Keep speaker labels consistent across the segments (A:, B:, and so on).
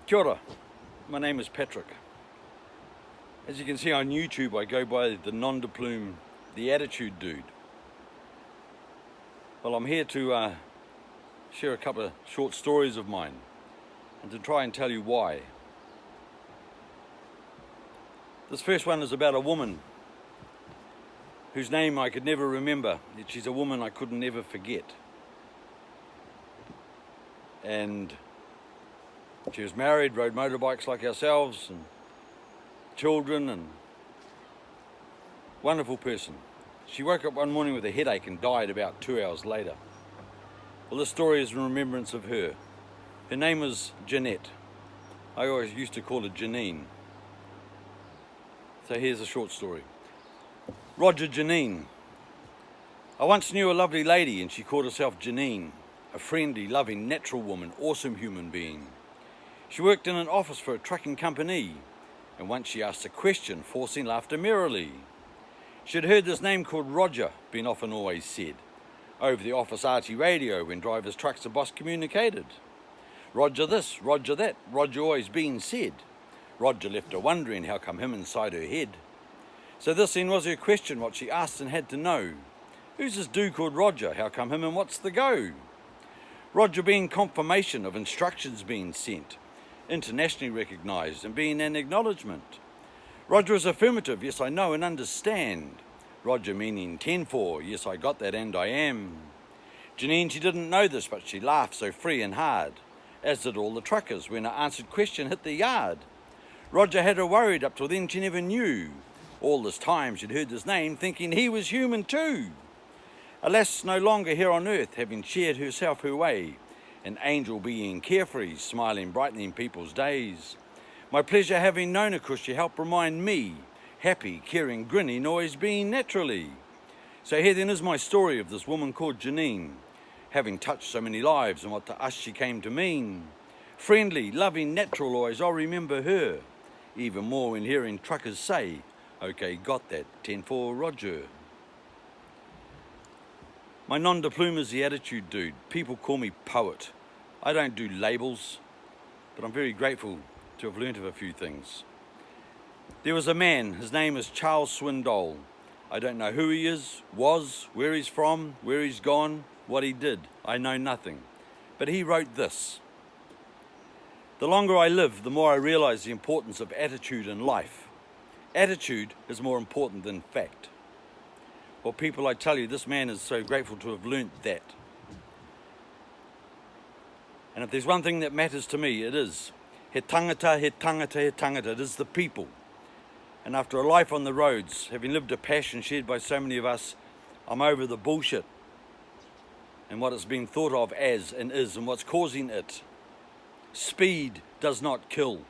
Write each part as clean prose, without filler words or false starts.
A: Kia ora, my name is Patrick. As you can see on YouTube, I go by the non-de-plume, the attitude dude. Well, I'm here to share a couple of short stories of mine and to try and tell you why. This first one is about a woman whose name I could never remember, yet she's a woman I couldn't ever forget. And she was married, rode motorbikes like ourselves, and children, and wonderful person. She woke up one morning with a headache and died about 2 hours later. Well, this story is in remembrance of her. Her name was Jeanette. I always used to call her Janine. So here's a short story. Roger Janine. I once knew a lovely lady and she called herself Janine, a friendly, loving, natural woman, awesome human being. She worked in an office for a trucking company, and once she asked a question, forcing laughter merrily. She had heard this name called Roger being often always said, over the office RT radio when drivers, trucks and boss communicated. Roger this, Roger that, Roger always being said. Roger left her wondering how come him inside her head. So this then was her question, what she asked and had to know. Who's this dude called Roger? How come him and what's the go? Roger being confirmation of instructions being sent, internationally recognised and being an acknowledgement. Roger is affirmative, yes I know and understand. Roger meaning 10-4, yes I got that and I am. Janine, she didn't know this, but she laughed so free and hard, as did all the truckers when her answered question hit the yard. Roger had her worried, up till then she never knew. All this time she'd heard his name, thinking he was human too. Alas, no longer here on earth, having shared herself her way, an angel being carefree, smiling, brightening people's days. My pleasure having known her, 'cause she helped remind me, happy, caring, grinning, always being naturally. So here then is my story of this woman called Janine, having touched so many lives and what to us she came to mean. Friendly, loving, natural, always I'll remember her, even more when hearing truckers say, okay, got that, 10-4 Roger. My non-de-plume is the attitude dude. People call me poet. I don't do labels, but I'm very grateful to have learnt of a few things. There was a man, his name is Charles Swindoll. I don't know who he is, was, where he's from, where he's gone, what he did. I know nothing. But he wrote this. The longer I live, the more I realise the importance of attitude in life. Attitude is more important than fact. Well, people, I tell you, this man is so grateful to have learnt that. And if there's one thing that matters to me, it is he tangata, he tangata, he tangata. It is the people. And after a life on the roads, having lived a passion shared by so many of us, I'm over the bullshit and what it's being thought of as and is and what's causing it. Speed does not kill.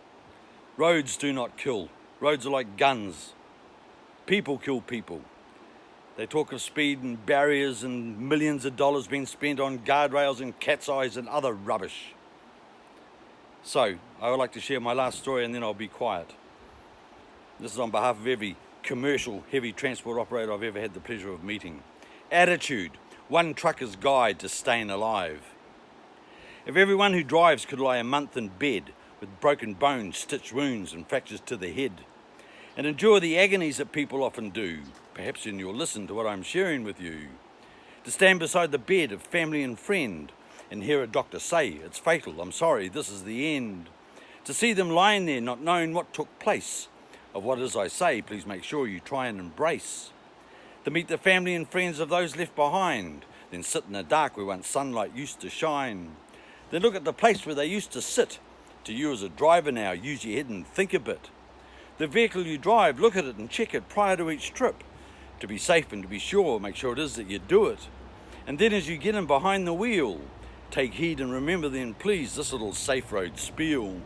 A: Roads do not kill. Roads are like guns. People kill people. They talk of speed and barriers and millions of dollars being spent on guardrails and cat's eyes and other rubbish. So, I would like to share my last story and then I'll be quiet. This is on behalf of every commercial heavy transport operator I've ever had the pleasure of meeting. Attitude, one trucker's guide to staying alive. If everyone who drives could lie a month in bed with broken bones, stitched wounds and fractures to the head, and endure the agonies that people often do, perhaps then you'll listen to what I'm sharing with you. To stand beside the bed of family and friend and hear a doctor say, it's fatal, I'm sorry, this is the end. To see them lying there not knowing what took place. Of what as I say, please make sure you try and embrace. To meet the family and friends of those left behind, then sit in the dark where once sunlight used to shine. Then look at the place where they used to sit. To you as a driver now, use your head and think a bit. The vehicle you drive, look at it and check it prior to each trip. To be safe and to be sure, make sure it is that you do it. And then as you get in behind the wheel, take heed and remember then please this little safe road spiel.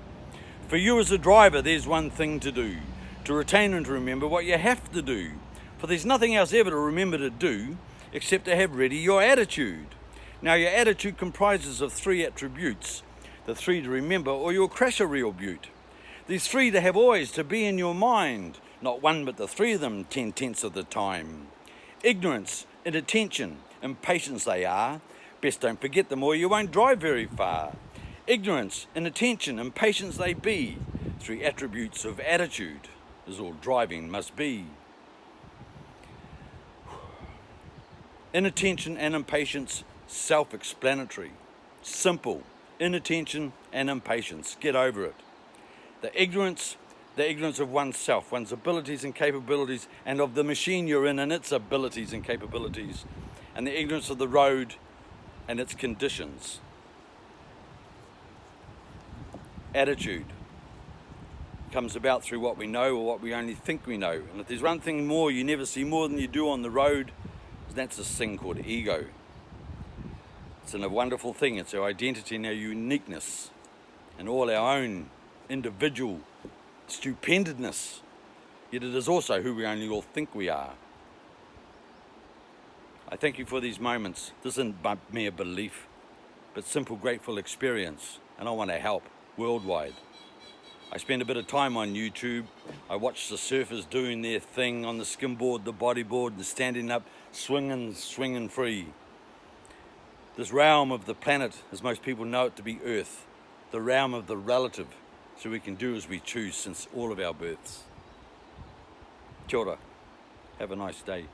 A: For you as a driver, there's one thing to do. To retain and to remember what you have to do. For there's nothing else ever to remember to do except to have ready your attitude. Now your attitude comprises of 3 attributes. The 3 to remember or you'll crash a real beaut. These 3 to have always to be in your mind. Not one but the 3 of them 10/10 of the time. Ignorance, inattention, impatience they are. Best don't forget them or you won't drive very far. Ignorance, inattention, impatience they be, 3 attributes of attitude, as all driving must be. Inattention and impatience, self-explanatory. Simple. Inattention and impatience. Get over it. The ignorance of oneself, one's abilities and capabilities, and of the machine you're in and its abilities and capabilities, and the ignorance of the road and its conditions. Attitude comes about through what we know or what we only think we know. And if there's one thing more you never see more than you do on the road, that's this thing called ego. It's a wonderful thing. It's our identity and our uniqueness and all our own individual stupendous, yet it is also who we only all think we are. I thank you for these moments. This isn't mere belief, but simple grateful experience, and I want to help worldwide. I spend a bit of time on YouTube. I watch the surfers doing their thing on the skimboard, the bodyboard, the standing up, swinging free. This realm of the planet, as most people know it to be Earth, the realm of the relative, so we can do as we choose since all of our births. Kia ora. Have a nice day.